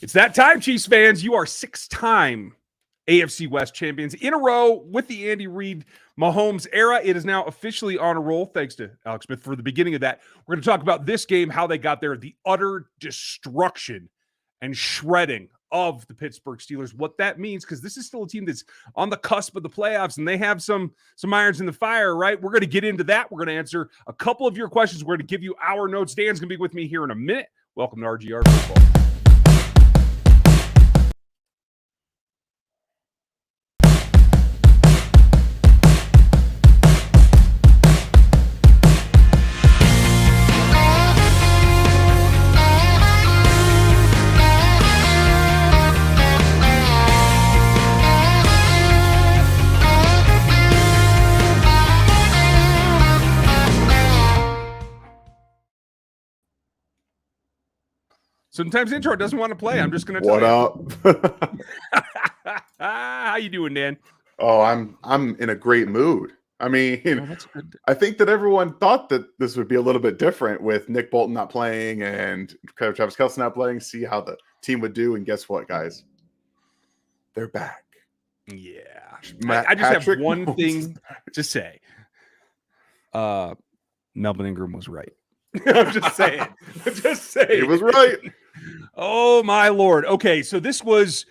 It's that time, Chiefs fans. You are 6-time AFC West champions in a row with the Andy Reid Mahomes era. It is now officially on a roll, thanks to Alex Smith for the beginning of that. We're going to talk about this game, how they got there, the utter destruction and shredding of the Pittsburgh Steelers, what that means, because this is still a team that's on the cusp of the playoffs, and they have some irons in the fire, right? We're going to get into that. We're going to answer a couple of your questions. We're going to give you our notes. Dan's going to be with me here in a minute. Welcome to RGR Football. Sometimes the intro doesn't want to play. I'm just going to tell you. What up? How you doing, Dan? Oh, I'm in a great mood. I mean, that's good. I think that everyone thought that this would be a little bit different with Nick Bolton not playing and Travis Kelce not playing. See how the team would do, and guess what, guys? They're back. Yeah. I just have one thing to say. Melvin Ingram was right. I'm just saying. He was right. Oh my Lord. Okay, so this was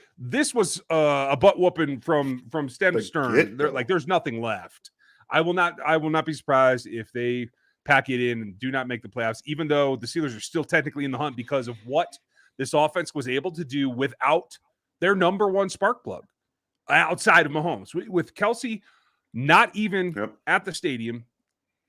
a butt whooping from stem to stern. There's nothing left. I will not be surprised if they pack it in and do not make the playoffs, even though the Steelers are still technically in the hunt because of what this offense was able to do without their number one spark plug outside of Mahomes. With Kelce not even at the stadium,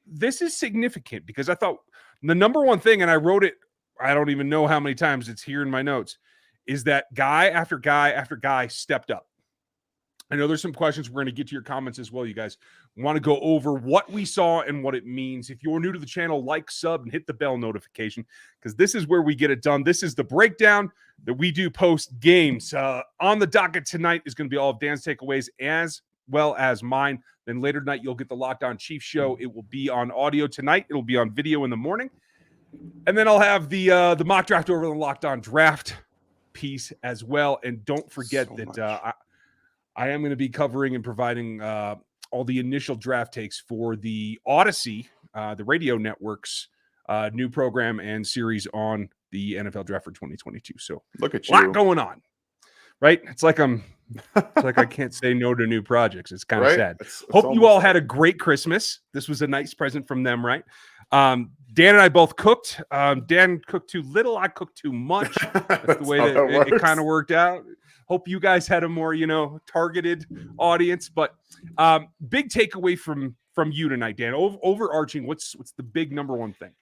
this is significant because I thought the number one thing, and I wrote it, I don't even know how many times it's here in my notes, is that guy after guy after guy stepped up. I know there's some questions. We're going to get to your comments as well. You guys want to go over what we saw and what it means. If you're new to the channel, like, sub, and hit the bell notification because this is where we get it done. This is the breakdown that we do post games. On the docket tonight is going to be all of Dan's takeaways as well as mine. Then later tonight, you'll get the Locked On Chiefs show. It will be on audio tonight. It'll be on video in the morning. And then I'll have the mock draft over the Locked On Draft piece as well. And don't forget I am going to be covering and providing all the initial draft takes for the Odyssey, the radio network's new program and series on the NFL Draft for 2022. So look at you. A lot going on, right? It's like I can't say no to new projects. It's kind of sad. Hope you all had a great Christmas. This was a nice present from them, right? Dan and I both cooked. Dan cooked too little. I cooked too much. That's the way that it kind of worked out. Hope you guys had a more, targeted audience. But big takeaway from you tonight, Dan. Overarching, what's the big number one thing?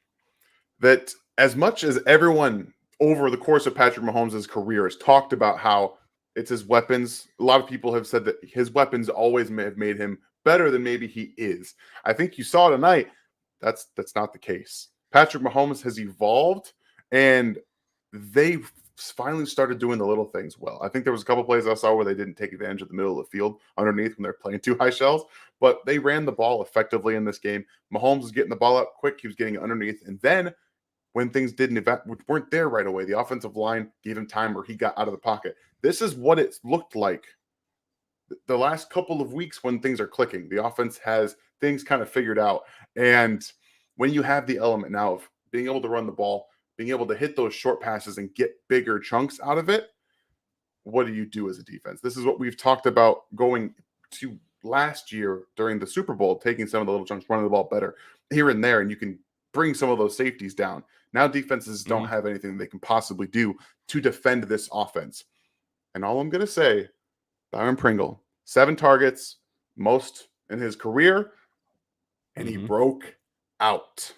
That as much as everyone over the course of Patrick Mahomes' career has talked about how it's his weapons, a lot of people have said that his weapons always have made him better than maybe he is. I think you saw tonight that's not the case. Patrick Mahomes has evolved, and they finally started doing the little things well. I think there was a couple plays I saw where they didn't take advantage of the middle of the field underneath when they're playing too high shells, but they ran the ball effectively in this game. Mahomes was getting the ball up quick. He was getting it underneath. And then when things weren't there right away, the offensive line gave him time or he got out of the pocket. This is what it's looked like the last couple of weeks when things are clicking. The offense has things kind of figured out. And when you have the element now of being able to run the ball, being able to hit those short passes and get bigger chunks out of it, what do you do as a defense? This is what we've talked about going to last year during the Super Bowl, taking some of the little chunks, running the ball better here and there, and you can bring some of those safeties down. Now defenses don't have anything they can possibly do to defend this offense. And all I'm going to say, Byron Pringle, 7 targets, most in his career, and he broke out.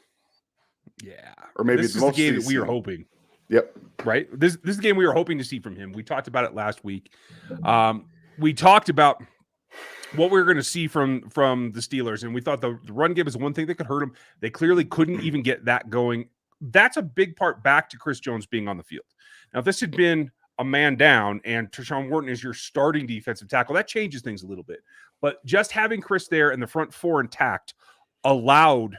Yeah. Or maybe this is the game that we were hoping. Yep. Right? This is the game we were hoping to see from him. We talked about it last week. We talked about what we were going to see from the Steelers, and we thought the run game is one thing that could hurt them. They clearly couldn't even get that going. That's a big part back to Chris Jones being on the field. Now, if this had been a man down and Tershawn Wharton is your starting defensive tackle, that changes things a little bit. But just having Chris there and the front four intact allowed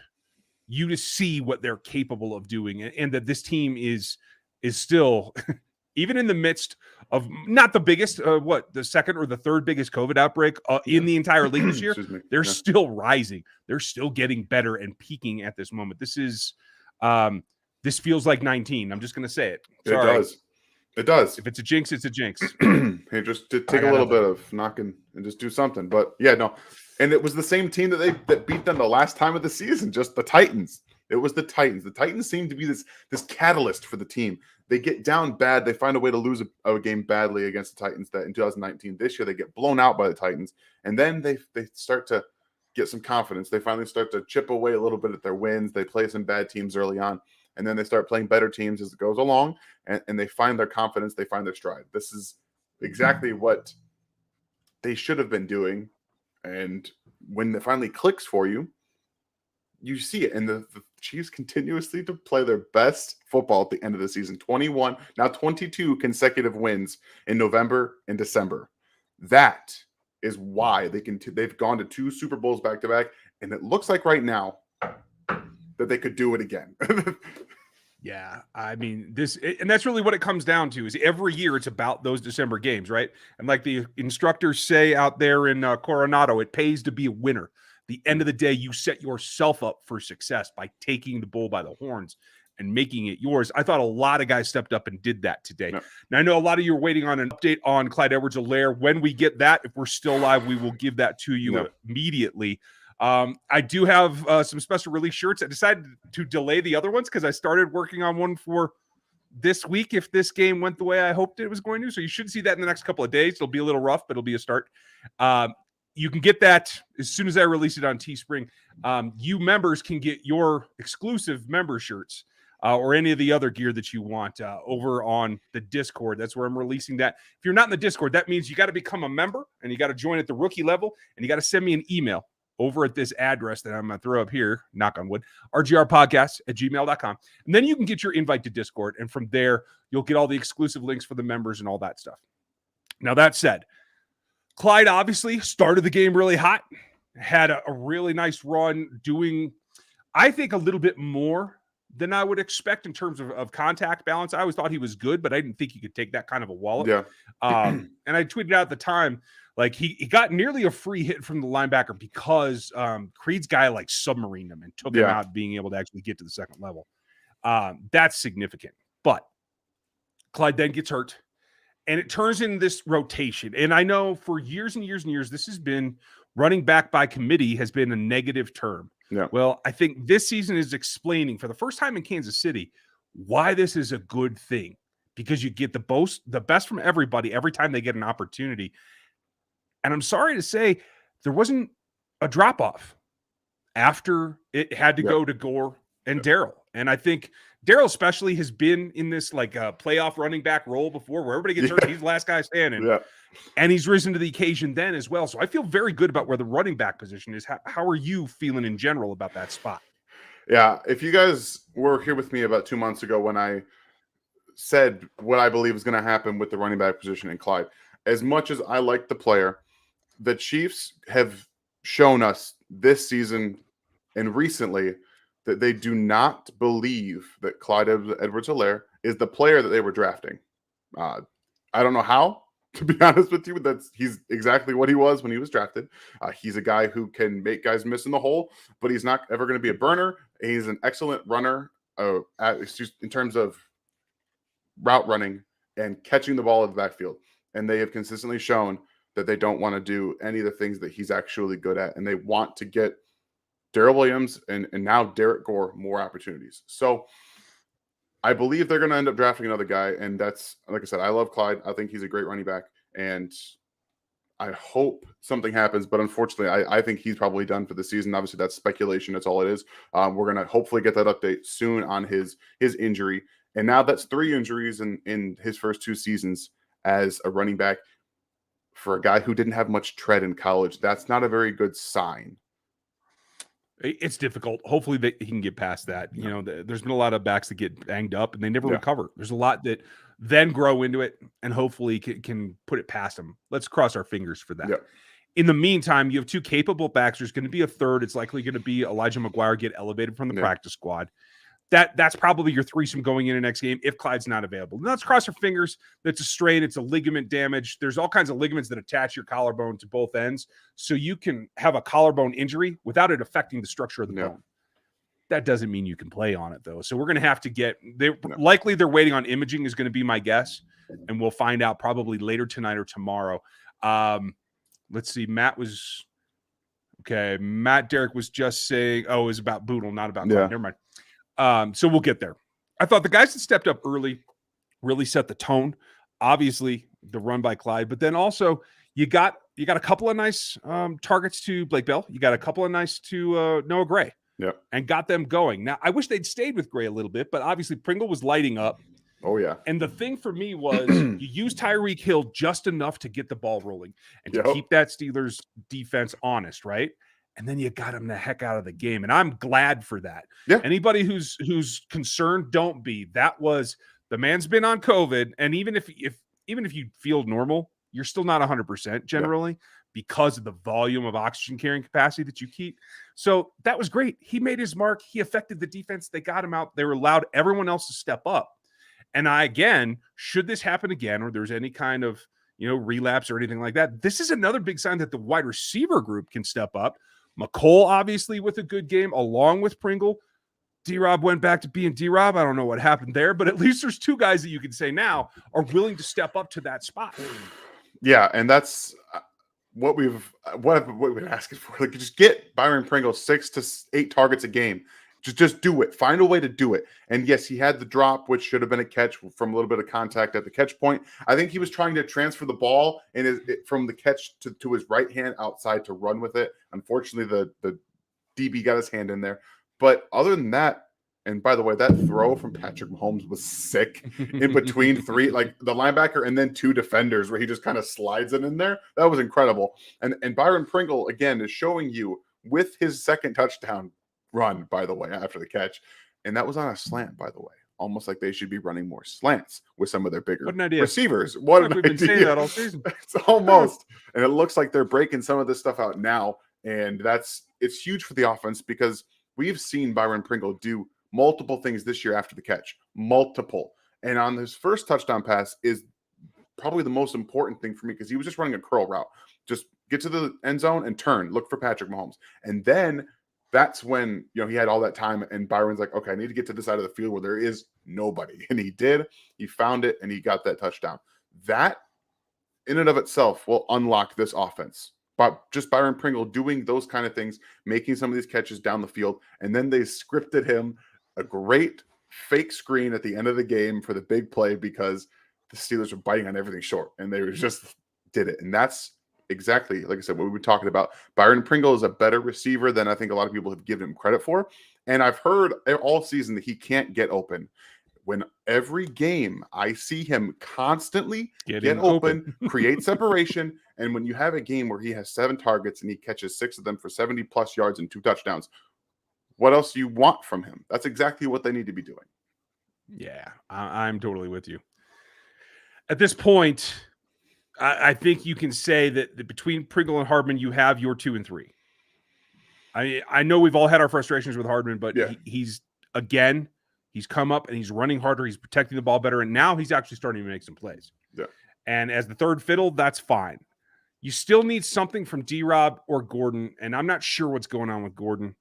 you to see what they're capable of doing, and that this team is still even in the midst of not the biggest, the second or the third biggest COVID outbreak in the entire league this year, they're still rising. They're still getting better and peaking at this moment. This is, this feels like 19. I'm just going to say it. Sorry. It does. It does. If it's a jinx, it's a jinx. Hey, just to take a little bit of knocking and just do something. But yeah, no. And it was the same team that beat them the last time of the season, just the Titans. It was the Titans. The Titans seem to be this catalyst for the team. They get down bad. They find a way to lose a game badly against the Titans that in 2019. This year, they get blown out by the Titans. And then they start to get some confidence. They finally start to chip away a little bit at their wins. They play some bad teams early on. And then they start playing better teams as it goes along. And they find their confidence. They find their stride. This is exactly what they should have been doing. And when it finally clicks for you, you see it. And the Chiefs continuously to play their best football at the end of the season. 21, now 22 consecutive wins in November and December. That is why they've gone to 2 Super Bowls back-to-back. And it looks like right now that they could do it again. Yeah, I mean, and that's really what it comes down to is every year it's about those December games, right? And like the instructors say out there in Coronado, it pays to be a winner. The end of the day, you set yourself up for success by taking the bull by the horns and making it yours. I thought a lot of guys stepped up and did that today. No. Now, I know a lot of you are waiting on an update on Clyde Edwards-Helaire. When we get that, if we're still live, we will give that to you immediately. I do have some special release shirts. I decided to delay the other ones because I started working on one for this week if this game went the way I hoped it was going to. So you should see that in the next couple of days. It'll be a little rough, but it'll be a start. You can get that as soon as I release it on Teespring. You members can get your exclusive member shirts or any of the other gear that you want over on the Discord. That's where I'm releasing that. If you're not in the Discord, that means you got to become a member and you got to join at the rookie level and you got to send me an email over at this address that I'm going to throw up here, knock on wood, rgrpodcast@gmail.com. And then you can get your invite to Discord. And from there, you'll get all the exclusive links for the members and all that stuff. Now, that said, Clyde obviously started the game really hot, had a really nice run doing, I think, a little bit more than I would expect in terms of contact balance. I always thought he was good, but I didn't think he could take that kind of a wallop. Yeah. And I tweeted out at the time, like he got nearly a free hit from the linebacker because Creed's guy like submarined him and took him out, being able to actually get to the second level. That's significant. But Clyde then gets hurt, and it turns into this rotation. And I know for years and years and years, this has been running back by committee has been a negative term. Yeah. Well, I think this season is explaining for the first time in Kansas City why this is a good thing, because you get the best from everybody every time they get an opportunity. And I'm sorry to say, there wasn't a drop-off after it had to go to Gore and Darryl. And I think Darryl especially has been in this like playoff running back role before where everybody gets hurt. He's the last guy standing. Yeah. And he's risen to the occasion then as well. So I feel very good about where the running back position is. How are you feeling in general about that spot? Yeah. If you guys were here with me about 2 months ago when I said what I believe is going to happen with the running back position in Clyde, as much as I like the player, the Chiefs have shown us this season and recently that they do not believe that Clyde Edwards-Helaire is the player that they were drafting. I don't know how, to be honest with you, he's exactly what he was when he was drafted. He's a guy who can make guys miss in the hole, but he's not ever going to be a burner. He's an excellent runner in terms of route running and catching the ball in the backfield. And they have consistently shown that they don't want to do any of the things that he's actually good at. And they want to get Darrell Williams and now Derek Gore more opportunities. So I believe they're going to end up drafting another guy. And that's, like I said, I love Clyde. I think he's a great running back. And I hope something happens. But unfortunately, I think he's probably done for the season. Obviously, that's speculation. That's all it is. We're going to hopefully get that update soon on his injury. And now that's 3 injuries in his first 2 seasons as a running back. For a guy who didn't have much tread in college, that's not a very good sign. It's difficult. Hopefully he can get past that. You know, there's been a lot of backs that get banged up and they never recover. There's a lot that then grow into it and hopefully can put it past them. Let's cross our fingers for that. In the meantime, you have 2 capable backs. There's going to be a third. It's likely going to be Elijah McGuire get elevated from the practice squad. That's probably your threesome going in the next game if Clyde's not available. And let's cross our fingers. That's a strain. It's a ligament damage. There's all kinds of ligaments that attach your collarbone to both ends. So you can have a collarbone injury without it affecting the structure of the bone. That doesn't mean you can play on it, though. So we're going to have to get – likely they're waiting on imaging is going to be my guess, and we'll find out probably later tonight or tomorrow. Let's see. Matt Derek was just saying – it was about Boodle, not about Clyde. Never mind. So we'll get there. I thought the guys that stepped up early really set the tone. Obviously, the run by Clyde, but then also you got a couple of nice targets to Blake Bell. You got a couple of nice to Noah Gray. Yep. And got them going. Now, I wish they'd stayed with Gray a little bit, but obviously Pringle was lighting up. Oh, yeah. And the thing for me was you use Tyreek Hill just enough to get the ball rolling and to keep that Steelers defense honest, right? And then you got him the heck out of the game. And I'm glad for that. Yeah. Anybody who's concerned, don't be. That was the man's been on COVID. And even if you feel normal, you're still not 100% generally because of the volume of oxygen carrying capacity that you keep. So that was great. He made his mark. He affected the defense. They got him out. They were allowed everyone else to step up. And should this happen again, or there's any kind of, relapse or anything like that, this is another big sign that the wide receiver group can step up. McCole, obviously, with a good game, along with Pringle. D-Rob went back to being D-Rob. I don't know what happened there, but at least there's two guys that you can say now are willing to step up to that spot. Yeah, and that's what we've been asking for. Like, just get Byron Pringle 6 to 8 targets a game. Just do it. Find a way to do it. And yes, he had the drop, which should have been a catch from a little bit of contact at the catch point. I think he was trying to transfer the ball from the catch to his right hand outside to run with it. Unfortunately, the DB got his hand in there. But other than that, and by the way, that throw from Patrick Mahomes was sick in between three, like the linebacker and then 2 defenders where he just kind of slides it in there. That was incredible. And Byron Pringle, again, is showing you with his second touchdown run, by the way, after the catch. And that was on a slant, by the way. Almost like they should be running more slants with some of their bigger receivers. What an idea. We've been saying that all season. It's almost. And it looks like they're breaking some of this stuff out now. And it's huge for the offense because we've seen Byron Pringle do multiple things this year after the catch. Multiple. And on his first touchdown pass is probably the most important thing for me because he was just running a curl route. Just get to the end zone and turn. Look for Patrick Mahomes. And then that's when, he had all that time and Byron's like, okay, I need to get to the side of the field where there is nobody. And he did. He found it and he got that touchdown. That in and of itself will unlock this offense. But just Byron Pringle doing those kind of things, making some of these catches down the field. And then they scripted him a great fake screen at the end of the game for the big play because the Steelers were biting on everything short and they just did it. And that's exactly, like I said, what we were talking about. Byron Pringle is a better receiver than I think a lot of people have given him credit for. And I've heard all season that he can't get open. When every game I see him constantly get open, create separation. And when you have a game where he has 7 targets and he catches 6 of them for 70 plus yards and 2 touchdowns, what else do you want from him? That's exactly what they need to be doing. Yeah, I'm totally with you. At this point, I think you can say that between Pringle and Hardman, you have your 2 and 3. I know we've all had our frustrations with Hardman, but he's come up and he's running harder. He's protecting the ball better. And now he's actually starting to make some plays. Yeah. And as the third fiddle, that's fine. You still need something from D-Rob or Gordon. And I'm not sure what's going on with Gordon.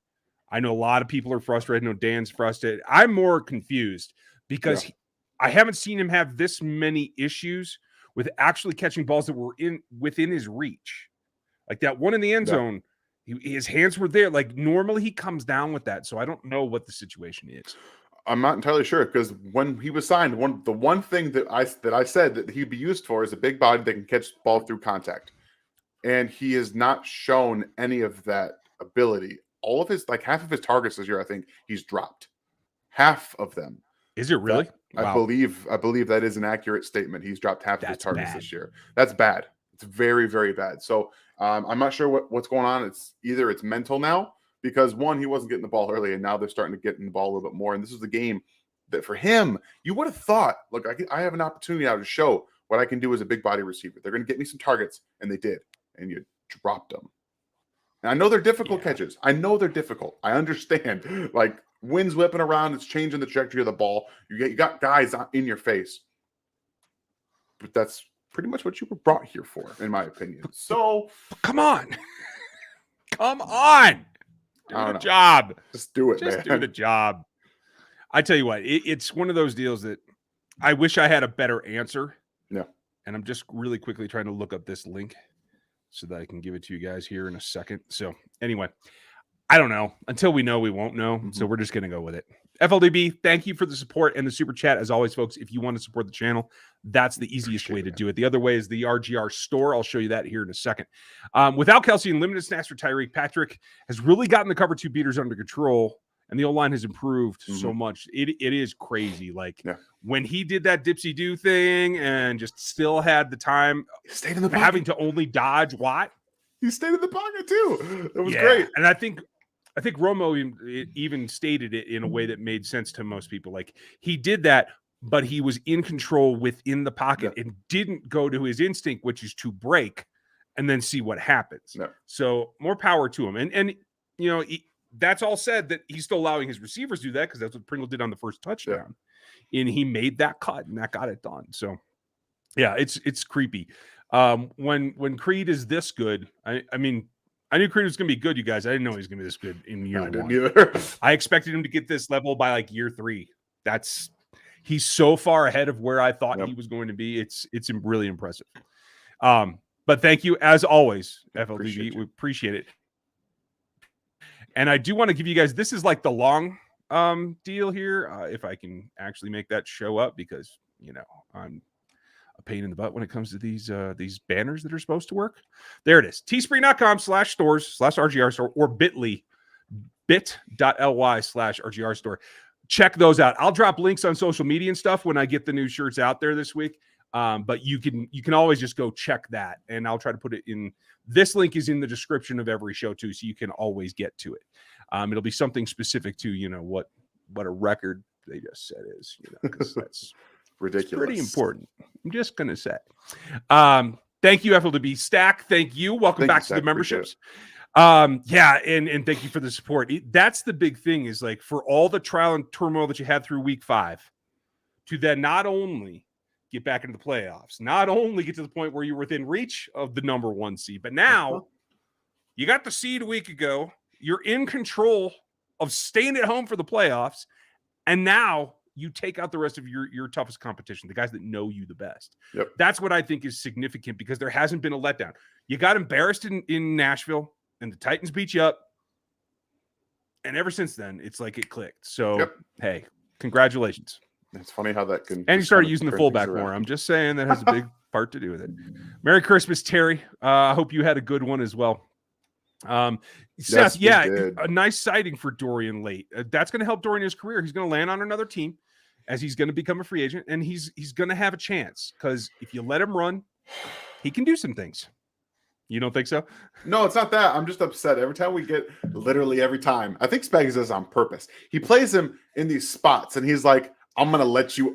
I know a lot of people are frustrated. I know Dan's frustrated. I'm more confused because I haven't seen him have this many issues with actually catching balls that were within his reach. Like that one in the end zone, his hands were there. Like normally he comes down with that. So I don't know what the situation is. I'm not entirely sure because when he was signed, the one thing that I said that he'd be used for is a big body that can catch the ball through contact. And he has not shown any of that ability. All of his, like half of his targets this year, I think he's dropped. Half of them. Is it really? Wow. I believe that is an accurate statement. He's dropped half of his targets this year. That's bad. It's very, very bad. So I'm not sure what's going on. It's mental now because one, he wasn't getting the ball early, and now they're starting to get in the ball a little bit more. And this is the game that for him, you would have thought, look, I have an opportunity now to show what I can do as a big body receiver. They're going to get me some targets, and they did. And you dropped them. And I know they're difficult catches. I know they're difficult. I understand. Like wind's whipping around, it's changing the trajectory of the ball. You got guys in your face. But that's pretty much what you were brought here for, in my opinion. So come on. Come on. Do the job. Just do it, Just man. do the job. I tell you what, it's one of those deals that I wish I had a better answer. Yeah. And I'm just really quickly trying to look up this link so that I can give it to you guys here in a second. So anyway, I don't know. Until we know, we won't know. Mm-hmm. So we're just going to go with it. FLDB, thank you for the support and the super chat. As always, folks, if you want to support the channel, that's the easiest way to do it. The other way is the RGR store. I'll show you that here in a second. Without Kelce and limited snaps for Tyreek, Patrick has really gotten the cover two beaters under control, and the O-line has improved so much. It is crazy. Like when he did that dipsy-do thing and just still had the time, stayed in the having to only dodge Watt. He stayed in the pocket too. It was great. And I think Romo even stated it in a way that made sense to most people. Like he did that, but he was in control within the pocket and didn't go to his instinct, which is to break and then see what happens. So more power to him. And you know, that's all said that he's still allowing his receivers to do that because that's what Pringle did on the first touchdown. And he made that cut and that got it done. So yeah, it's creepy. When Creed is this good, I mean, I knew Creed was going to be good, you guys. I didn't know he was going to be this good in year one. I didn't either. I expected him to get this level by like year 3. He's so far ahead of where I thought he was going to be. It's really impressive. But thank you as always, FLDB. We appreciate it. And I do want to give you guys, this is like the long deal here. If I can actually make that show up, because you know I'm a pain in the butt when it comes to these banners that are supposed to work. There it is. teespring.com/stores/RGR store or bit.ly/RGR store. Check those out. I'll drop links on social media and stuff when I get the new shirts out there this week. But you can always just go check that, and I'll try to put it in. This link is in the description of every show too, so you can always get to it. It'll be something specific to, you know, what a record they just said is, you know, because that's ridiculous. Pretty important. I'm just gonna say. Thank you, FLDB Stack. Thank you. Welcome back to the memberships. And thank you for the support. That's the big thing, is like, for all the trial and turmoil that you had through week 5, to then not only get back into the playoffs, not only get to the point where you're within reach of the number 1 seed, but now you got the seed a week ago. You're in control of staying at home for the playoffs, and now you take out the rest of your toughest competition, the guys that know you the best. That's what I think is significant, because there hasn't been a letdown. You got embarrassed in Nashville, and the Titans beat you up, and ever since then, it's like it clicked. So, hey, congratulations. It's funny how that can. And you started using the fullback more. I'm just saying that has a big part to do with it. Merry Christmas, Terry. I hope you had a good one as well. Seth, a nice sighting for Dorian late. That's going to help Dorian in his career. He's going to land on another team as he's going to become a free agent, and he's going to have a chance, because if you let him run, he can do some things. You don't think so? No, it's not that. I'm just upset. Every time every time. I think Spags does this on purpose. He plays him in these spots, and he's like, I'm going to let you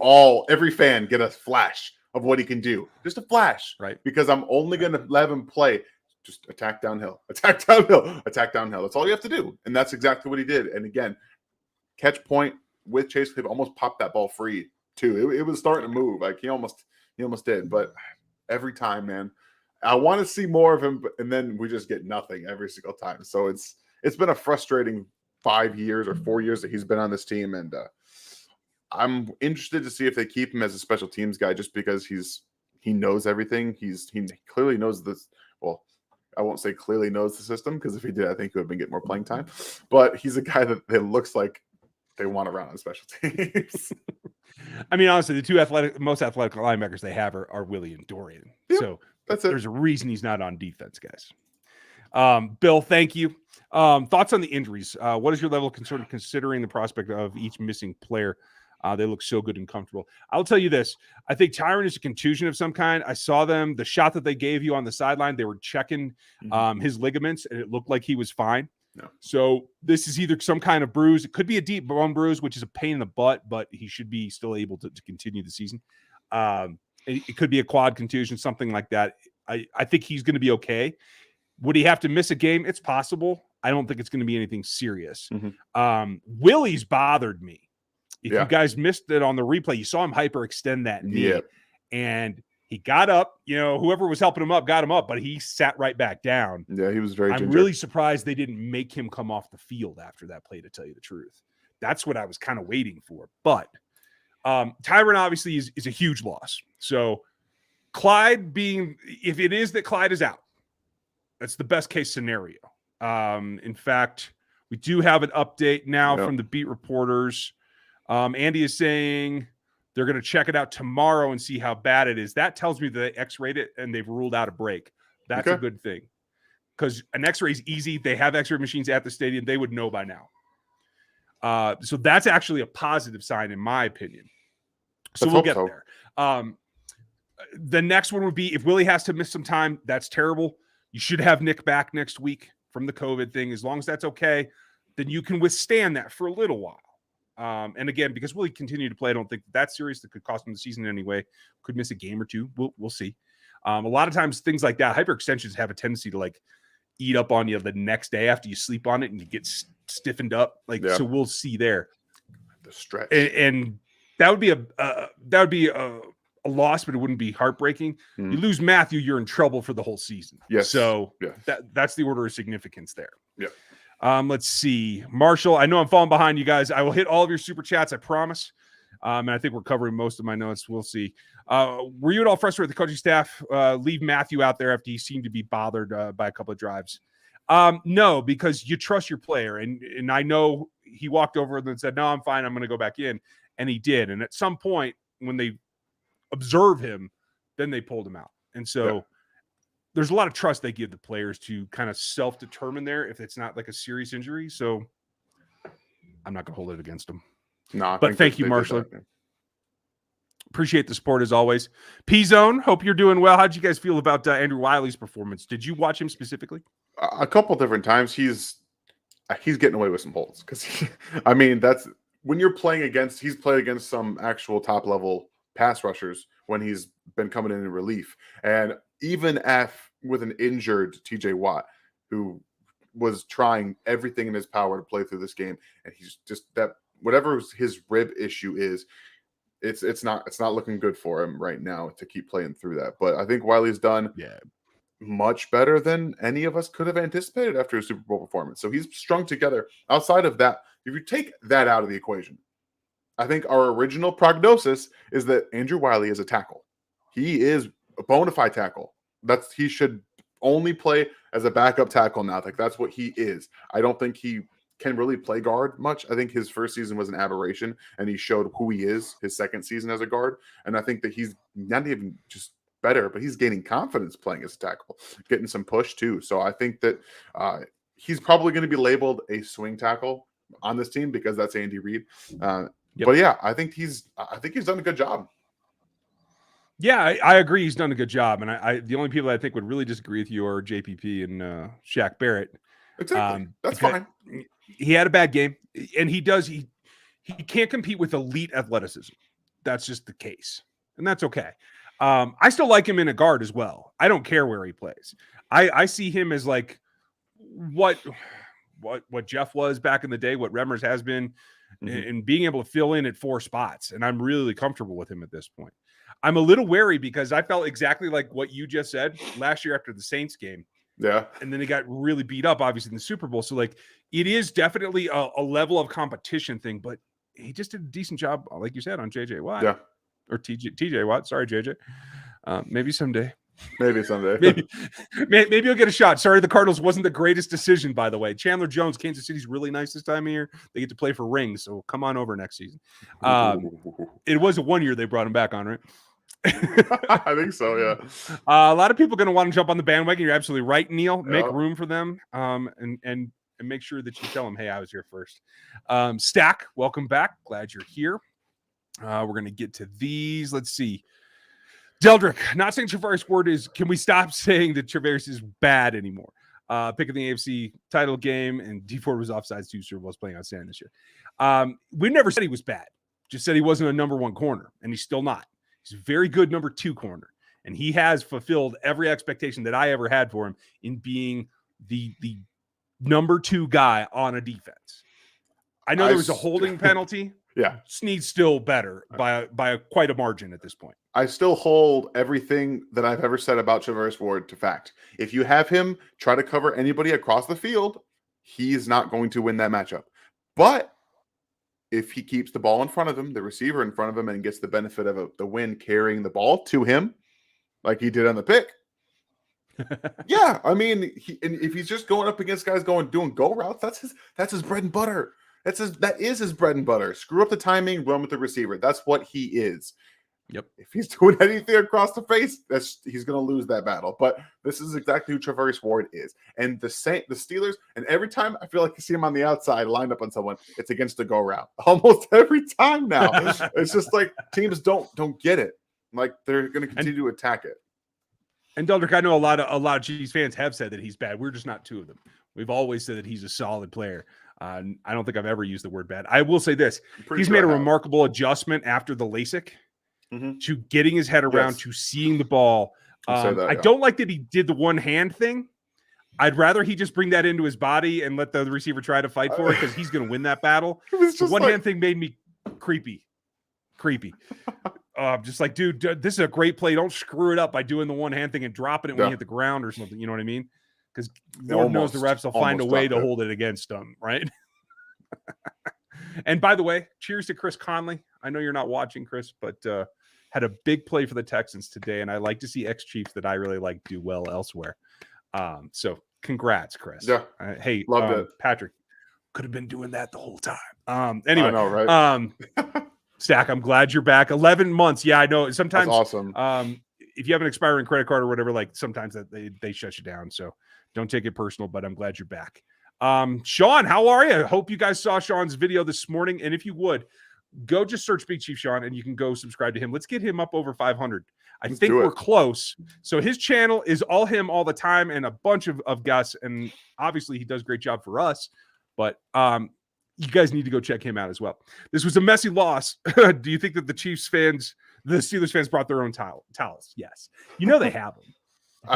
every fan get a flash of what he can do. Just a flash. Right. Because I'm only going to let him play. Just attack downhill, attack downhill, attack downhill. That's all you have to do. And that's exactly what he did. And again, catch point with Chase Claypool, almost popped that ball free too. It was starting to move. Like he almost did. But every time, man, I want to see more of him, and then we just get nothing every single time. So it's been a frustrating 5 years or 4 years that he's been on this team. And I'm interested to see if they keep him as a special teams guy, just because he knows everything. He clearly knows this. Well, I won't say clearly knows the system, because if he did, I think he would have been getting more playing time. But he's a guy that it looks like they want around on special teams. I mean, honestly, the two most athletic linebackers they have are Wylie and Dorian. Yep, so that's it. There's a reason he's not on defense, guys. Bill, thank you. Thoughts on the injuries? What is your level of concern considering the prospect of each missing player? They look so good and comfortable. I'll tell you this. I think Tyron is a contusion of some kind. I saw the shot that they gave you on the sideline. They were checking his ligaments, and it looked like he was fine. No. So this is either some kind of bruise. It could be a deep bone bruise, which is a pain in the butt, but he should be still able to continue the season. It could be a quad contusion, something like that. I think he's going to be okay. Would he have to miss a game? It's possible. I don't think it's going to be anything serious. Mm-hmm. Willie's bothered me. If Yeah. you guys missed it on the replay, you saw him hyperextend that knee, and he got up. Whoever was helping him up got him up, but he sat right back down. Yeah, he was very I'm ginger. really surprised they didn't make him come off the field after that play, to tell you the truth. That's what I was kind of waiting for. But Tyron obviously is a huge loss. So Clyde if it is that Clyde is out, that's the best case scenario. In fact, we do have an update now from the beat reporters. Andy is saying they're going to check it out tomorrow and see how bad it is. That tells me that they x-rayed it and they've ruled out a break. That's a good thing, because an x-ray is easy. They have x-ray machines at the stadium. They would know by now. So that's actually a positive sign, in my opinion. So we'll get there. The next one would be, if Willie has to miss some time, that's terrible. You should have Nick back next week from the COVID thing. As long as that's okay, then you can withstand that for a little while. And again, because Willie continued to play, I don't think that's serious. That could cost him the season anyway. Could miss a game or two. We'll see. A lot of times things like that, hyperextensions have a tendency to eat up on you the next day after you sleep on it and you get stiffened up. So we'll see there. The stretch. And that would be a loss, but it wouldn't be heartbreaking. You lose Matthew, you're in trouble for the whole season. Yes. So that's the order of significance there. Yeah. Let's see. Marshall, I know I'm falling behind you guys. I will hit all of your super chats, I promise. And I think we're covering most of my notes. We'll see. Were you at all frustrated with the coaching staff? Leave Matthew out there after he seemed to be bothered by a couple of drives. No, because you trust your player. And I know he walked over and said, no, I'm fine. I'm going to go back in. And he did. And at some point when they observe him, then they pulled him out. And so there's a lot of trust they give the players to kind of self-determine there if it's not a serious injury. So I'm not going to hold it against them. No, but thank you, Marshall. Appreciate the support as always. P-Zone, hope you're doing well. How did you guys feel about Andrew Wylie's performance? Did you watch him specifically? A couple different times. He's getting away with some holds because that's when you're playing against. He's played against some actual top level pass rushers when he's been coming in relief, and even with an injured TJ Watt, who was trying everything in his power to play through this game, and he's just whatever his rib issue is, it's not looking good for him right now to keep playing through that. But I think Wylie's done much better than any of us could have anticipated after a Super Bowl performance. So he's strung together. Outside of that, if you take that out of the equation, I think our original prognosis is that Andrew Wylie is a tackle. He is a bona fide tackle. He should only play as a backup tackle now. That's what he is. I don't think he can really play guard much. I think his first season was an aberration, and he showed who he is his second season as a guard. And I think that he's not even just better, but he's gaining confidence playing as a tackle, getting some push too. So I think that he's probably going to be labeled a swing tackle on this team because that's Andy Reid. But yeah, I think he's done a good job. Yeah, I agree. He's done a good job. And the only people I think would really disagree with you are JPP and Shaq Barrett. Exactly. That's fine. He had a bad game, and he can't compete with elite athleticism. That's just the case, and that's okay. I still like him in a guard as well. I don't care where he plays. I see him as what Jeff was back in the day, what Remmers has been, and being able to fill in at 4 spots. And I'm really comfortable with him at this point. I'm a little wary because I felt exactly like what you just said last year after the Saints game. Yeah. And then he got really beat up, obviously, in the Super Bowl. So, it is definitely a level of competition thing, but he just did a decent job, like you said, on JJ Watt. Yeah. Or TJ Watt. Sorry, JJ. Maybe someday. Maybe someday. maybe you'll get a shot. Sorry, the Cardinals wasn't the greatest decision, by the way. Chandler Jones, Kansas City's really nice this time of year. They get to play for rings, so come on over next season. It was a 1 year they brought him back on, right? I think so, yeah. A lot of people are going to want to jump on the bandwagon. You're absolutely right, Neil. Make room for them, and make sure that you tell them, hey, I was here first. Stack, welcome back. Glad you're here. We're going to get to these. Let's see. Deldrick, not saying Travaris Ward is, can we stop saying that Travaris is bad anymore? Picking the AFC title game, and D Ford was offsides 2 Super Bowls playing on Sand this year. We never said he was bad. Just said he wasn't a number 1 corner, and he's still not. He's a very good number 2 corner, and he has fulfilled every expectation that I ever had for him in being the number 2 guy on a defense. I know there was a holding penalty. Yeah. Snead's still better by quite a margin at this point. I still hold everything that I've ever said about Charvarius Ward to fact. If you have him try to cover anybody across the field, he's not going to win that matchup. But if he keeps the ball in front of him, the receiver in front of him, and gets the benefit of the wind carrying the ball to him, like he did on the pick, yeah, I mean, and if he's just going up against guys doing go routes, that's his bread and butter. That is his bread and butter. Screw up the timing, run with the receiver. That's what he is. Yep. If he's doing anything across the face, he's going to lose that battle. But this is exactly who Charvarius Ward is. And the Steelers, and every time I feel like you see him on the outside lined up on someone, it's against the go route. Almost every time now. It's just like teams don't get it. Like they're going to continue to attack it. And Duldrick, I know a lot of Chiefs fans have said that he's bad. We're just not two of them. We've always said that he's a solid player. I don't think I've ever used the word bad. I will say this. He's made a remarkable adjustment after the LASIK to getting his head around, to seeing the ball. I don't like that he did the one hand thing. I'd rather he just bring that into his body and let the receiver try to fight for it because he's going to win that battle. The one hand thing made me creepy. Just like, dude, this is a great play. Don't screw it up by doing the one hand thing and dropping it when you hit the ground or something. You know what I mean? Because Lord knows the refs will find a way to hold it against them, right? And by the way, cheers to Chris Conley. I know you're not watching, Chris, but had a big play for the Texans today, and I like to see ex-Chiefs that I really like do well elsewhere. So congrats, Chris. Yeah. Hey, loved it. Patrick could have been doing that the whole time. Anyway, I know, right? Stack, I'm glad you're back. 11 months. Yeah, I know. Sometimes that's awesome. If you have an expiring credit card or whatever, like sometimes they shut you down. So don't take it personal, but I'm glad you're back. Sean, how are you? I hope you guys saw Sean's video this morning. And if you would, go just search Big Chief Sean and you can go subscribe to him. Let's get him up over 500. I think we're close. So his channel is all him all the time and a bunch of guests. And obviously he does a great job for us. But you guys need to go check him out as well. This was a messy loss. Do you think that the Steelers fans brought their own towels? Yes. You know they have them.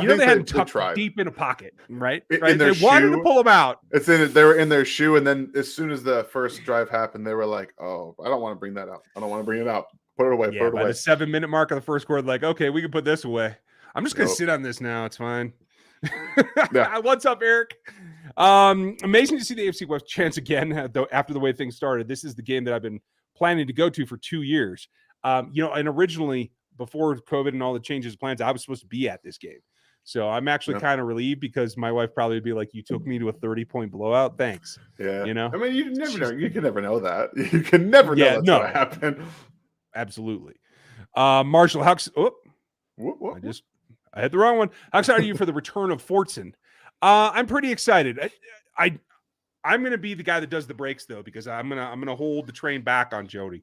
You know they had them tucked deep in a pocket, right? They wanted to pull them out. They were in their shoe, and then as soon as the first drive happened, they were like, "Oh, I don't want to bring that out. I don't want to bring it out. Put it away. Yeah, by the 7-minute mark of the first quarter, like, okay, we can put this away. I'm just gonna sit on this now. It's fine." What's up, Eric? Amazing to see the AFC West chance again. Though after the way things started, this is the game that I've been planning to go to for 2 years. And originally before COVID and all the changes of plans, I was supposed to be at this game. So I'm actually kind of relieved because my wife probably would be like, "You took me to a 30-point blowout. Thanks." Yeah. I mean, you never know. You can never know that. You can never know what's going to happen. Absolutely. Marshall, I hit the wrong one. How excited are you for the return of Fortson? I'm pretty excited. I'm going to be the guy that does the breaks though, because I'm going to hold the train back on Jody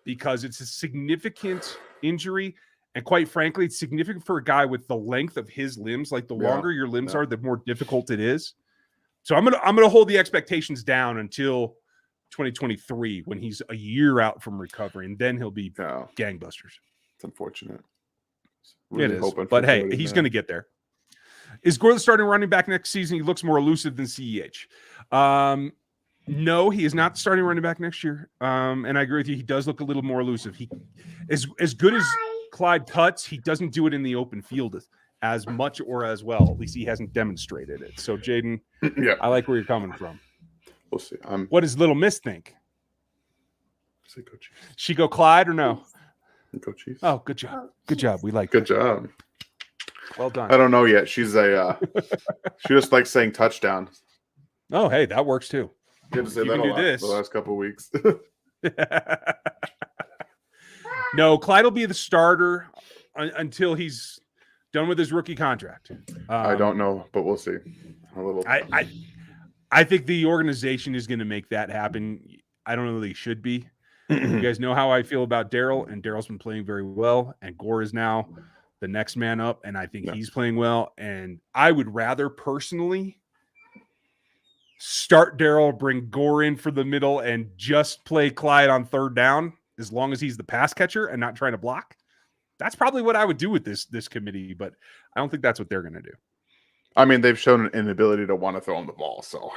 because it's a significant injury. And quite frankly, it's significant for a guy with the length of his limbs. Like the longer your limbs are, the more difficult it is. So I'm gonna hold the expectations down until 2023 when he's a year out from recovery, and then he'll be gangbusters. It's unfortunate. Really it is, but hey, he's going to get there. Is Gore the starting running back next season? He looks more elusive than CEH. No, he is not the starting running back next year. And I agree with you. He does look a little more elusive. He as good as Clyde cuts, he doesn't do it in the open field as much or as well. At least he hasn't demonstrated it. So, Jaden, I like where you're coming from. We'll see. What does Little Miss think? She go Clyde or no? Go Chiefs. Oh, good job. Good job. We like Good job. Well done. I don't know yet. She's she just likes saying touchdown. Oh, hey, that works too. You have to say that a lot the last couple of weeks. No, Clyde will be the starter until he's done with his rookie contract. I don't know, but we'll see. I think the organization is going to make that happen. I don't know that he should be. You guys know how I feel about Darryl, and Darryl's been playing very well, and Gore is now the next man up, and I think he's playing well. And I would rather personally start Darryl, bring Gore in for the middle, and just play Clyde on third down as long as he's the pass catcher and not trying to block. That's probably what I would do with this committee, but I don't think that's what they're going to do. I mean, they've shown an inability to want to throw him the ball. So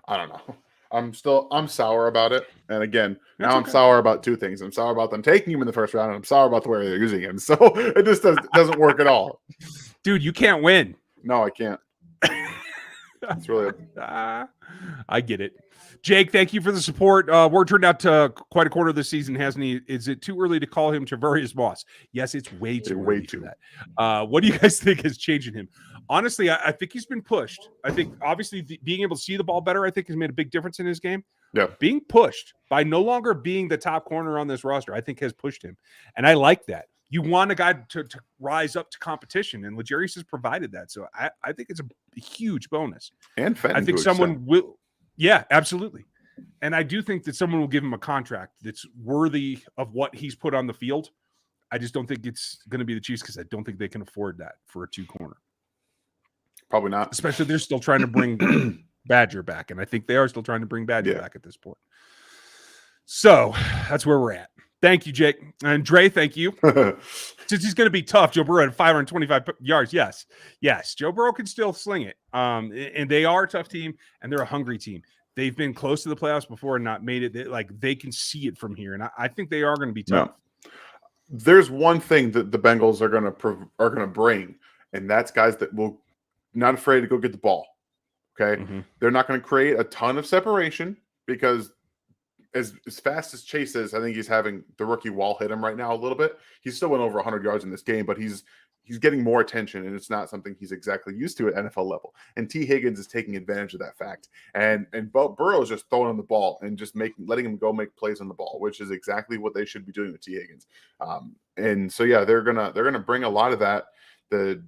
I don't know. I'm sour about it. And again, now I'm sour about two things. I'm sour about them taking him in the first round, and I'm sour about the way they're using him. So it just doesn't work at all. Dude, you can't win. No, I can't. It's really I get it. Jake, thank you for the support. Word turned out to quite a quarter of the season, hasn't he? Is it too early to call him Travarius Moss? Yes, it's way too early for that. What do you guys think is changing him? Honestly, I think he's been pushed. I think obviously being able to see the ball better, I think, has made a big difference in his game. Yeah. Being pushed by no longer being the top corner on this roster, I think has pushed him. And I like that. You want a guy to rise up to competition, and L'Jarius has provided that. So I think it's a huge bonus. And Fenton, I think someone will. Yeah, absolutely. And I do think that someone will give him a contract that's worthy of what he's put on the field. I just don't think it's going to be the Chiefs because I don't think they can afford that for a 2-corner. Probably not. Especially they're still trying to bring Badger back, and I think they are still trying to bring Badger back at this point. So that's where we're at. Thank you, Jake. And Dre, thank you. Since he's going to be tough, Joe Burrow had 525 yards. Yes. Joe Burrow can still sling it. And they are a tough team, and they're a hungry team. They've been close to the playoffs before and not made it. They can see it from here, and I think they are going to be tough. No. There's one thing that the Bengals are going to bring, and that's guys that will not afraid to go get the ball. Okay, They're not going to create a ton of separation because. As fast as Chase is, I think he's having the rookie wall hit him right now a little bit. He's still went over 100 yards in this game, but he's getting more attention, and it's not something he's exactly used to at NFL level. And T. Higgins is taking advantage of that fact. And Burrow is just throwing him the ball and just letting him go make plays on the ball, which is exactly what they should be doing with T. Higgins. And so they're gonna bring a lot of that. It's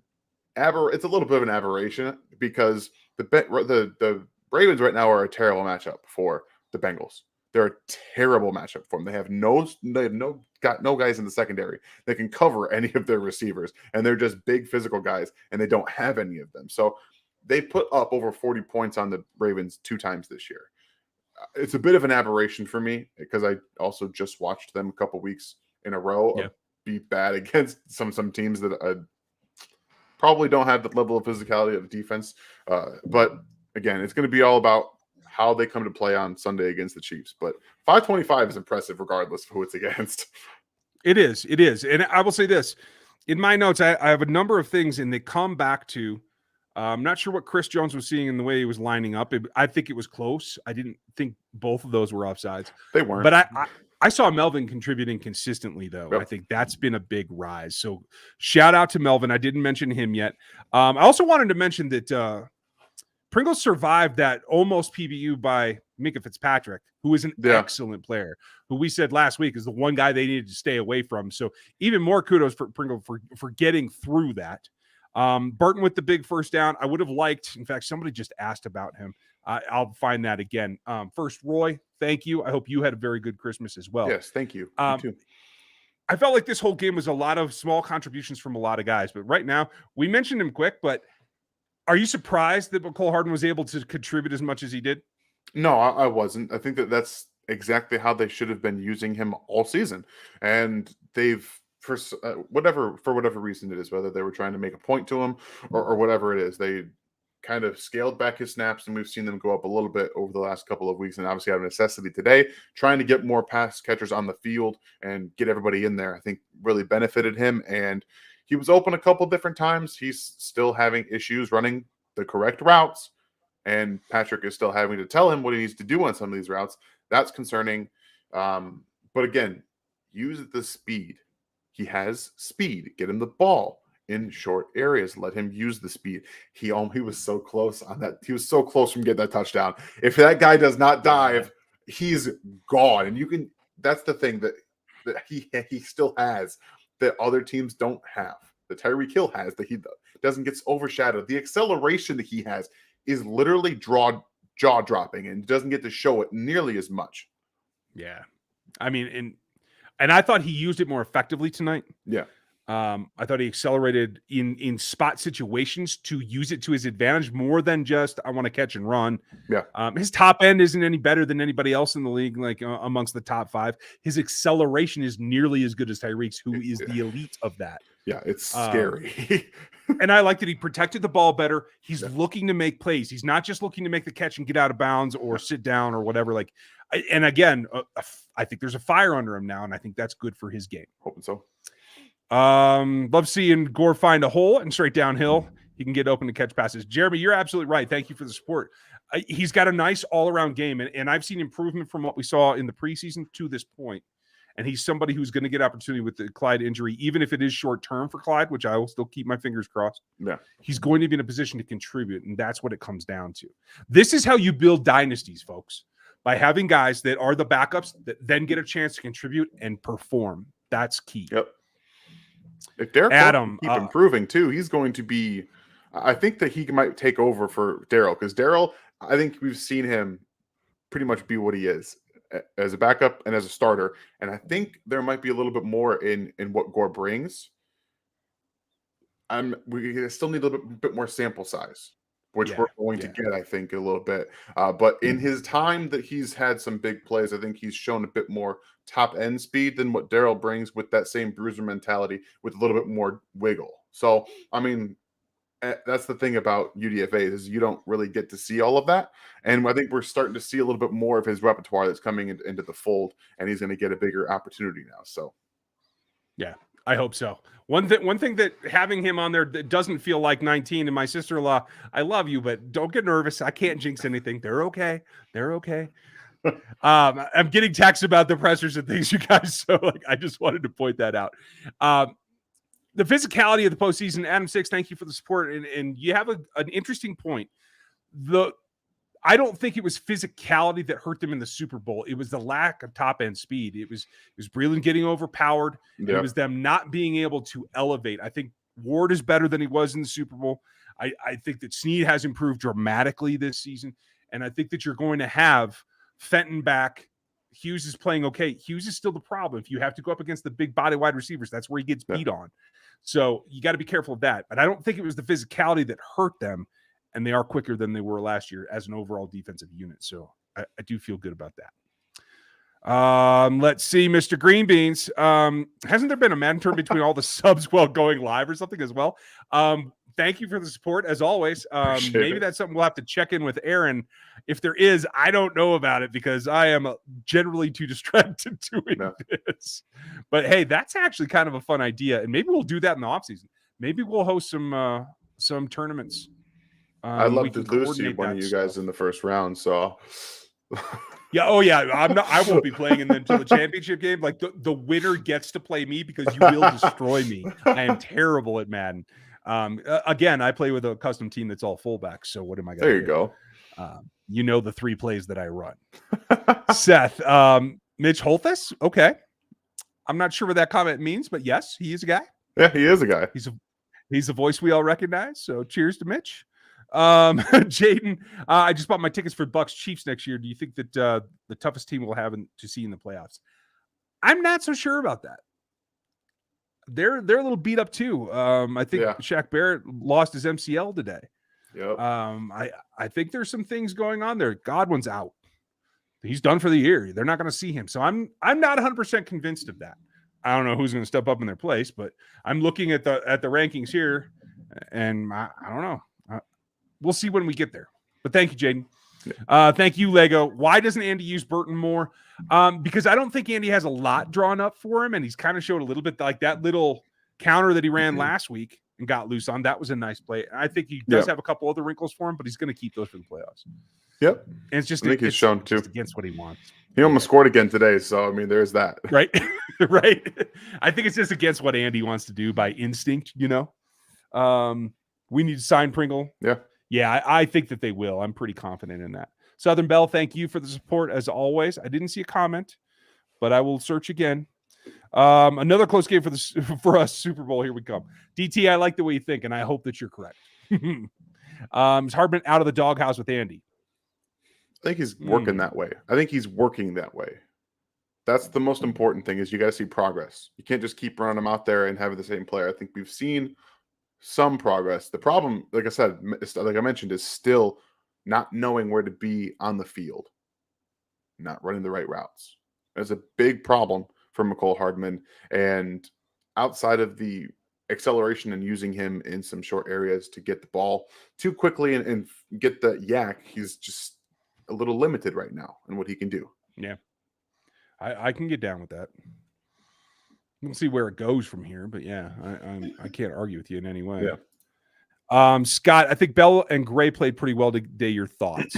a little bit of an aberration because the Ravens right now are a terrible matchup for the Bengals. They're a terrible matchup for them. They have no guys in the secondary that can cover any of their receivers, and they're just big physical guys, and they don't have any of them. So they put up over 40 points on the Ravens 2 times this year. It's a bit of an aberration for me because I also just watched them a couple weeks in a row be bad against some teams that probably don't have the level of physicality of the defense. But again, it's going to be all about how they come to play on Sunday against the Chiefs. But 525 is impressive regardless of who it's against. It is. And I will say this. In my notes, I have a number of things, and they come back to I'm not sure what Chris Jones was seeing in the way he was lining up. I think it was close. I didn't think both of those were offsides. They weren't. But I saw Melvin contributing consistently, though. Yep. I think that's been a big rise. So shout out to Melvin. I didn't mention him yet. I also wanted to mention that Pringle survived that almost PBU by Minkah Fitzpatrick, who is an excellent player, who we said last week is the one guy they needed to stay away from. So even more kudos for Pringle for getting through that. Burton with the big first down. I would have liked, in fact, somebody just asked about him. I'll find that again. First, Roy, thank you. I hope you had a very good Christmas as well. Yes, thank you. You too. I felt like this whole game was a lot of small contributions from a lot of guys, but right now we mentioned him quick, but are you surprised that Mecole Hardman was able to contribute as much as he did? No, I wasn't. I think that's exactly how they should have been using him all season. And they've, for whatever reason it is, whether they were trying to make a point to him or whatever it is, they kind of scaled back his snaps, and we've seen them go up a little bit over the last couple of weeks, and obviously out of necessity today, trying to get more pass catchers on the field and get everybody in there, I think really benefited him. And he was open a couple different times. He's still having issues running the correct routes, and Patrick is still having to tell him what he needs to do on some of these routes. That's concerning. But again, use the speed. He has speed. Get him the ball in short areas. Let him use the speed. He was so close on that. He was so close from getting that touchdown. If that guy does not dive, he's gone. And that's the thing that he still has that other teams don't have, that Tyreek Hill has, that he doesn't get overshadowed. The acceleration that he has is literally jaw-dropping and doesn't get to show it nearly as much. Yeah. I mean, and I thought he used it more effectively tonight. Yeah. I thought he accelerated in spot situations to use it to his advantage more than just I want to catch and run. Yeah. His top end isn't any better than anybody else in the league, like amongst the top 5. His acceleration is nearly as good as Tyreek's, who is the elite of that. Yeah, it's scary. And I like that he protected the ball better. He's looking to make plays. He's not just looking to make the catch and get out of bounds or sit down or whatever. And again, I think there's a fire under him now, and I think that's good for his game. Hoping so. Love seeing Gore find a hole and straight downhill. He can get open to catch passes. Jeremy, you're absolutely right. Thank you for the support. He's got a nice all-around game, and I've seen improvement from what we saw in the preseason to this point. And he's somebody who's going to get opportunity with the Clyde injury, even if it is short-term for Clyde, which I will still keep my fingers crossed. Yeah, he's going to be in a position to contribute, and that's what it comes down to. This is how you build dynasties, folks, by having guys that are the backups that then get a chance to contribute and perform. That's key. Yep. If Derek Adam keep improving too, he's going to be. I think that he might take over for Darrell, because Darrell, I think we've seen him pretty much be what he is as a backup and as a starter, and I think there might be a little bit more in what Gore brings. We still need a little bit more sample size, which we're going to get, I think, a little bit. But in his time that he's had some big plays, I think he's shown a bit more top end speed than what Darrell brings, with that same bruiser mentality with a little bit more wiggle. So, I mean, that's the thing about UDFAs, is you don't really get to see all of that. And I think we're starting to see a little bit more of his repertoire that's coming into the fold, and he's going to get a bigger opportunity now. So, yeah, I hope so. One thing that having him on there that doesn't feel like 19, and my sister-in-law, I love you, but don't get nervous. I can't jinx anything. They're okay. They're okay. I'm getting texts about the pressers and things, you guys. So I just wanted to point that out. The physicality of the postseason, Adam 6, thank you for the support. And you have an interesting point. I don't think it was physicality that hurt them in the Super Bowl. It was the lack of top end speed. It was Breland getting overpowered. And it was them not being able to elevate. I think Ward is better than he was in the Super Bowl. I think that Snead has improved dramatically this season. And I think that you're going to have Fenton back. Hughes is playing okay. Hughes is still the problem. If you have to go up against the big body wide receivers, that's where he gets beat on. So you got to be careful of that. But I don't think it was the physicality that hurt them. And they are quicker than they were last year as an overall defensive unit. So I do feel good about that. Let's see, Mr. Green Beans. Hasn't there been a Madden turn between all the subs while going live or something as well? Thank you for the support, as always. Maybe that's something we'll have to check in with Aaron. If there is, I don't know about it because I am generally too distracted doing this. But, hey, that's actually kind of a fun idea. And maybe we'll do that in the offseason. Maybe we'll host some tournaments. I'd love to lose to one of you guys in the first round. So, yeah, I won't be playing until the championship game. Like the winner gets to play me because you will destroy me. I am terrible at Madden. Again, I play with a custom team that's all fullbacks. So what am I going to do? There you go. You know the 3 plays that I run. Seth, Mitch Holthus. Okay, I'm not sure what that comment means, but yes, he is a guy. Yeah, he is a guy. He's a voice we all recognize. So cheers to Mitch. Jaden, I just bought my tickets for Bucks Chiefs next year. Do you think that the toughest team we'll have to see in the playoffs? I'm not so sure about that. They're a little beat up too. I think Shaq Barrett lost his MCL today. Yep. I think there's some things going on there. Godwin's out. He's done for the year. They're not going to see him. So I'm not 100% convinced of that. I don't know who's going to step up in their place, but I'm looking at the rankings here, and I don't know. We'll see when we get there. But thank you, Jaden. Thank you, Lego. Why doesn't Andy use Burton more? Because I don't think Andy has a lot drawn up for him, and he's kind of showed a little bit like that little counter that he ran last week and got loose on. That was a nice play. I think he does have a couple other wrinkles for him, but he's going to keep those for the playoffs. Yep. And it's just, I think he's shown too against what he wants. He almost scored again today. So, I mean, there's that. Right. Right. I think it's just against what Andy wants to do by instinct, you know? We need to sign Pringle. Yeah. Yeah, I think that they will. I'm pretty confident in that. Southern Bell, thank you for the support as always. I didn't see a comment, but I will search again. Another close game for us Super Bowl. Here we come. DT, I like the way you think, and I hope that you're correct. Is Hardman out of the doghouse with Andy? I think he's working that way. I think he's working that way. That's the most important thing is you got to see progress. You can't just keep running them out there and having the same player. I think we've seen some progress. The problem, like I said, like I mentioned, is still not knowing where to be on the field, not running the right routes. There's a big problem for McCole Hardman. And outside of the acceleration and using him in some short areas to get the ball too quickly and get the yak, he's just a little limited right now in what he can do. Yeah. I can get down with that. We'll see where it goes from here, but yeah, I can't argue with you in any way. Yeah. Scott, I think Bell and Gray played pretty well today. Your thoughts?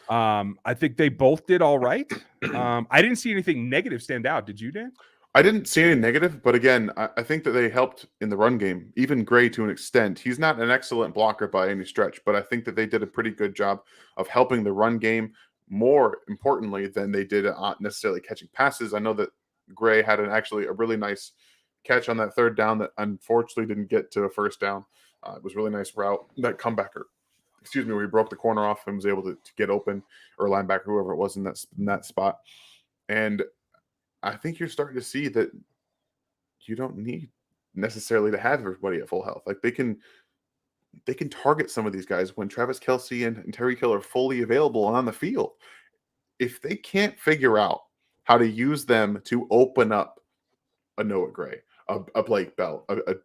I think they both did all right. I didn't see anything negative stand out. Did you, Dan? I didn't see any negative, but again, I think that they helped in the run game. Even Gray, to an extent, he's not an excellent blocker by any stretch, but I think that they did a pretty good job of helping the run game. More importantly than they did necessarily catching passes. I know that Gray had actually a really nice catch on that third down that unfortunately didn't get to a first down. It was a really nice route, that comebacker, where he broke the corner off and was able to get open, or linebacker, whoever it was in that spot. And I think you're starting to see that you don't need necessarily to have everybody at full health. Like they can target some of these guys when Travis Kelce and Tyreek Hill are fully available and on the field. If they can't figure out how to use them to open up a Noah Gray, a Blake Bell, a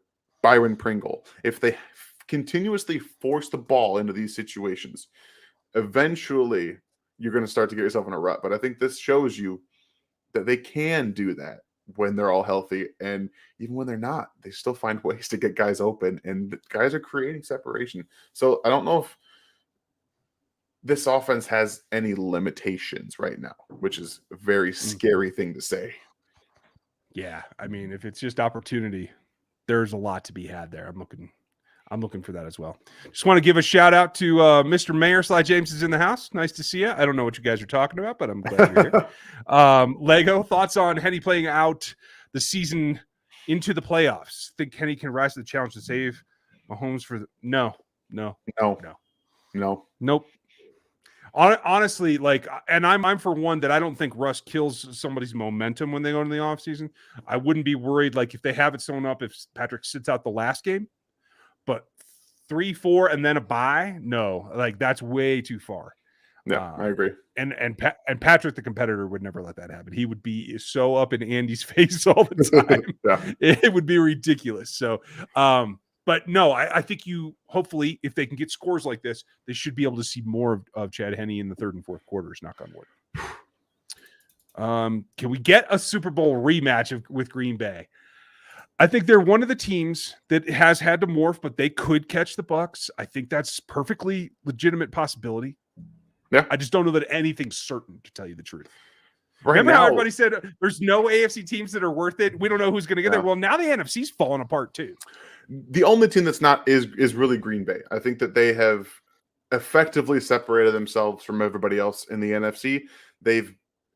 Byron Pringle, if they continuously force the ball into these situations, eventually you're going to start to get yourself in a rut. But I think this shows you that they can do that when they're all healthy, and even when they're not, they still find ways to get guys open, and guys are creating separation. So I don't know if this offense has any limitations right now, which is a very scary thing to say. Yeah, I mean, if it's just opportunity, there's a lot to be had there. I'm looking for that as well. Just want to give a shout out to Mr. Mayor. Sly James is in the house. Nice to see you. I don't know what you guys are talking about, but I'm glad you're here. Lego, thoughts on Henne playing out the season into the playoffs? Think Henne can rise to the challenge to save Mahomes for the No. Nope. Honestly, like, and I'm for one that I don't think Russ kills somebody's momentum when they go into the offseason. I wouldn't be worried, like, if they have it sewn up if Patrick sits out the last game. But 3-4 and then a bye, no, like that's way too far. Yeah, I agree. And Patrick, the competitor, would never let that happen. He would be so up in Andy's face all the time. Yeah. It would be ridiculous. So, but no, I think hopefully, if they can get scores like this, they should be able to see more of Chad Henne in the third and fourth quarters. Knock on wood. Can we get a Super Bowl rematch with Green Bay? I think they're one of the teams that has had to morph, but they could catch the Bucs. I think that's perfectly legitimate possibility. Yeah. I just don't know that anything's certain, to tell you the truth. Right. Remember now, how everybody said there's no AFC teams that are worth it? We don't know who's going to get there. Well, now the NFC's falling apart too. The only team that's not is really Green Bay. I think that they have effectively separated themselves from everybody else in the NFC.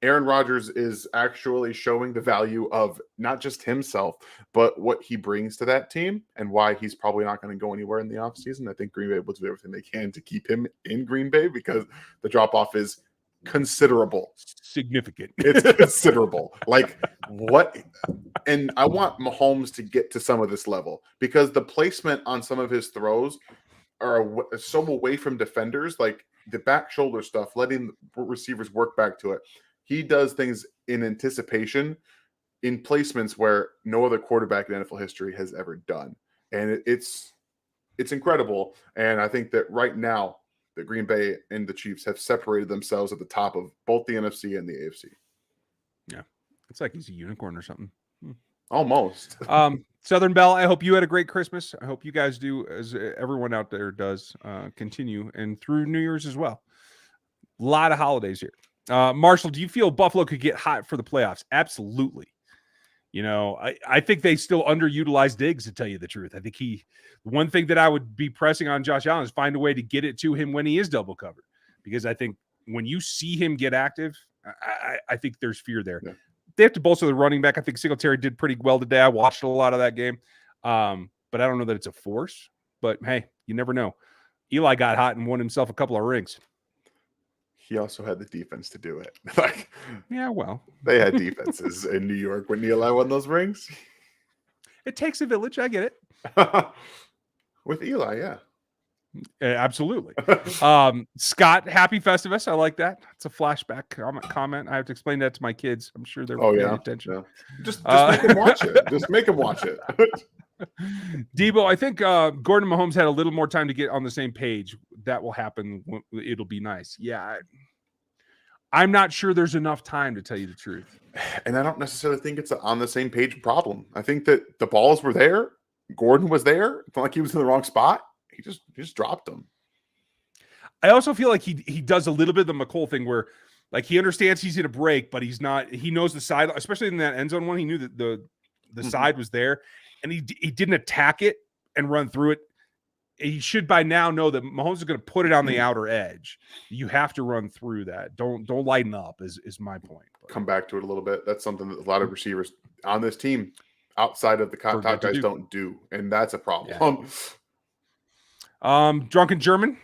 Aaron Rodgers is actually showing the value of not just himself, but what he brings to that team and why he's probably not going to go anywhere in the offseason. I think Green Bay will do everything they can to keep him in Green Bay because the drop-off is considerable. Significant. It's considerable. Like what? And I want Mahomes to get to some of this level because the placement on some of his throws are so away from defenders, like the back shoulder stuff, letting receivers work back to it. He does things in anticipation in placements where no other quarterback in NFL history has ever done. And it's incredible. And I think that right now, the Green Bay and the Chiefs have separated themselves at the top of both the NFC and the AFC. Yeah. It's like he's a unicorn or something. Almost. Southern Belle, I hope you had a great Christmas. I hope you guys do, as everyone out there does, continue and through New Year's as well. A lot of holidays here. Marshall, do you feel Buffalo could get hot for the playoffs? Absolutely. You know, I think they still underutilize Diggs, to tell you the truth. I think one thing that I would be pressing on Josh Allen is find a way to get it to him when he is double covered. Because I think when you see him get active, I think there's fear there. Yeah. They have to bolster the running back. I think Singletary did pretty well today. I watched a lot of that game. But I don't know that it's a force. But, hey, you never know. Eli got hot and won himself a couple of rings. he also had the defense to do it. Like, yeah, well, they had defenses in New York when Eli won those rings. It takes a village. I get it. With Eli, yeah. Absolutely. Scott, happy Festivus. I like that. It's a flashback comment. I have to explain that to my kids. I'm sure they're paying attention. Yeah. Just make them watch it. Just make them watch it. Debo, I think Gordon Mahomes had a little more time to get on the same page. That will happen. It'll be nice. Yeah. I'm not sure there's enough time, to tell you the truth. And I don't necessarily think it's an on the same page problem. I think that the balls were there. Gordon was there. It's not like he was in the wrong spot. He just dropped them. I also feel like he does a little bit of the McColl thing where, like, he understands he's in a break, but he's not. He knows the side, especially in that end zone one. He knew that the side was there, and he didn't attack it and run through it. He should by now know that Mahomes is going to put it on the outer edge. You have to run through that. Don't lighten up. Is my point. But come back to it a little bit. That's something that a lot of receivers on this team, outside of the top guys, don't do, and that's a problem. Yeah. Drunken German,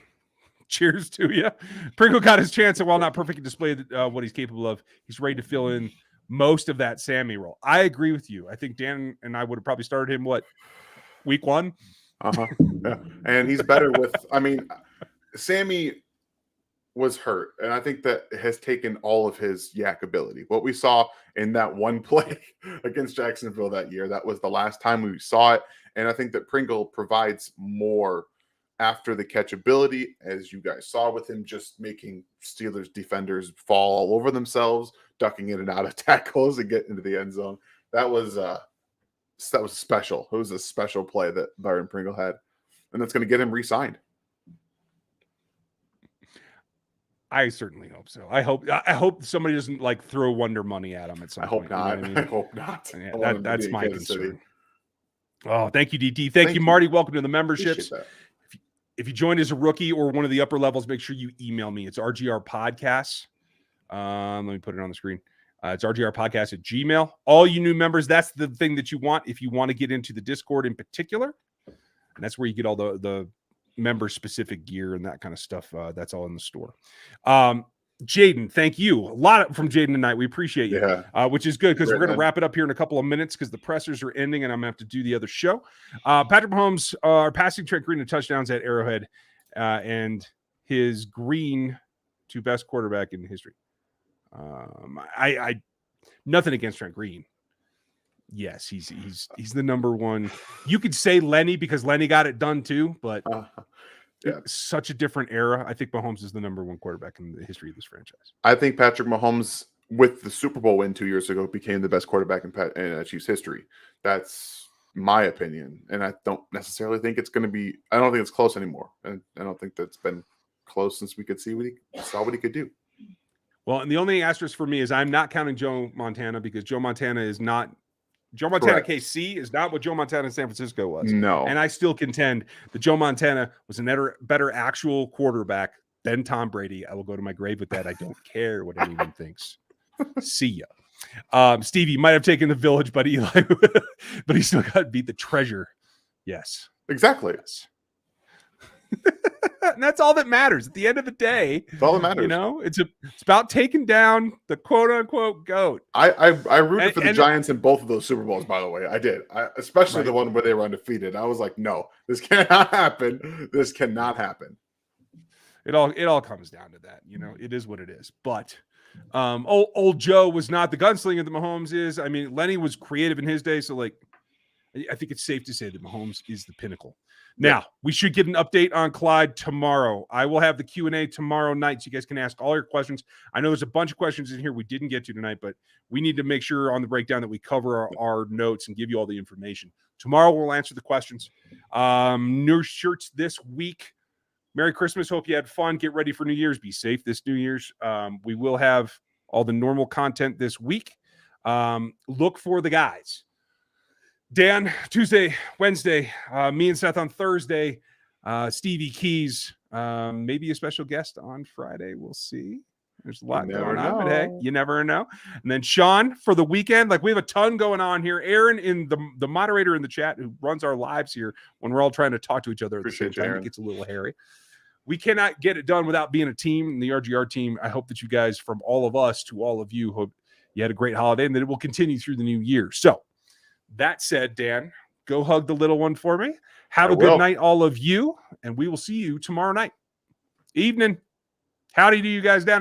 cheers to you. Pringle got his chance, and while not perfect, he displayed what he's capable of. He's ready to fill in most of that Sammy role. I agree with you. I think Dan and I would have probably started him week 1. Yeah. And he's better with. I mean, Sammy was hurt, and I think that has taken all of his yak ability. What we saw in that one play against Jacksonville that year, that was the last time we saw it, and I think that Pringle provides more after the catch ability, as you guys saw with him, just making Steelers defenders fall all over themselves, ducking in and out of tackles and getting into the end zone. That was special. It was a special play that Byron Pringle had, and that's going to get him re-signed. I certainly hope so. I hope somebody doesn't like throw Wonder Money at him at some point. Not. You know what I mean? I hope not. Yeah, that's my concern. Oh, thank you, DT. Thank you, Marty. Welcome to the memberships. If you joined as a rookie or one of the upper levels, make sure you email me. It's RGR Podcasts. Let me put it on the screen. It's RGR Podcast at Gmail. All you new members, that's the thing that you want if you want to get into the Discord in particular. And that's where you get all the member-specific gear and that kind of stuff. That's all in the store. Jaden, thank you. A lot from Jaden tonight. We appreciate you, which is good because we're going to wrap it up here in a couple of minutes because the pressers are ending and I'm going to have to do the other show. Patrick Mahomes are passing Trent Green to touchdowns at Arrowhead and his green to best quarterback in history. I nothing against Trent Green. Yes, he's the number one. You could say Lenny because Lenny got it done too, but such a different era. I think Mahomes is the number one quarterback in the history of this franchise. I think Patrick Mahomes, with the Super Bowl win 2 years ago, became the best quarterback in Chiefs history. That's my opinion, and I don't necessarily think it's going to be. I don't think it's close anymore, and I don't think that's been close since we could see what he could do. Well, and the only asterisk for me is I'm not counting Joe Montana because Joe Montana is not. Joe Montana KC is not what Joe Montana in San Francisco was. No. And I still contend that Joe Montana was a better actual quarterback than Tom Brady. I will go to my grave with that. I don't care what anyone thinks. See ya. Stevie might have taken the village, but Eli, but he still got to beat the treasure. Yes. Exactly. Yes. And that's all that matters at the end of the day. It's all that matters. You know, it's about taking down the quote unquote GOAT. I rooted for the Giants in both of those Super Bowls, by the way. I did. Especially the one where they were undefeated. I was like, no, this cannot happen. This cannot happen. It all comes down to that. You know, it is what it is. But old Joe was not the gunslinger that Mahomes is. I mean, Lenny was creative in his day. So, like, I think it's safe to say that Mahomes is the pinnacle. Now, we should get an update on Clyde tomorrow. I will have the Q&A tomorrow night so you guys can ask all your questions. I know there's a bunch of questions in here we didn't get to tonight, but we need to make sure on the breakdown that we cover our notes and give you all the information. Tomorrow, we'll answer the questions. New shirts this week. Merry Christmas. Hope you had fun. Get ready for New Year's. Be safe this New Year's. We will have all the normal content this week. Look for the guys. Dan, Tuesday, Wednesday, me and Seth on Thursday, Stevie Keys, maybe a special guest on Friday. We'll see. There's a lot going on, but hey, you never know. And then Sean for the weekend. Like, we have a ton going on here. Aaron, in the moderator in the chat who runs our lives here when we're all trying to talk to each other at the same time. It gets a little hairy. we cannot get it done without being a team. And the RGR team, I hope that you guys, from all of us to all of you, hope you had a great holiday and that it will continue through the new year. So that said, Dan, go hug the little one for me. Have a good night, all of you, and we will see you tomorrow night. Evening. Howdy to you guys down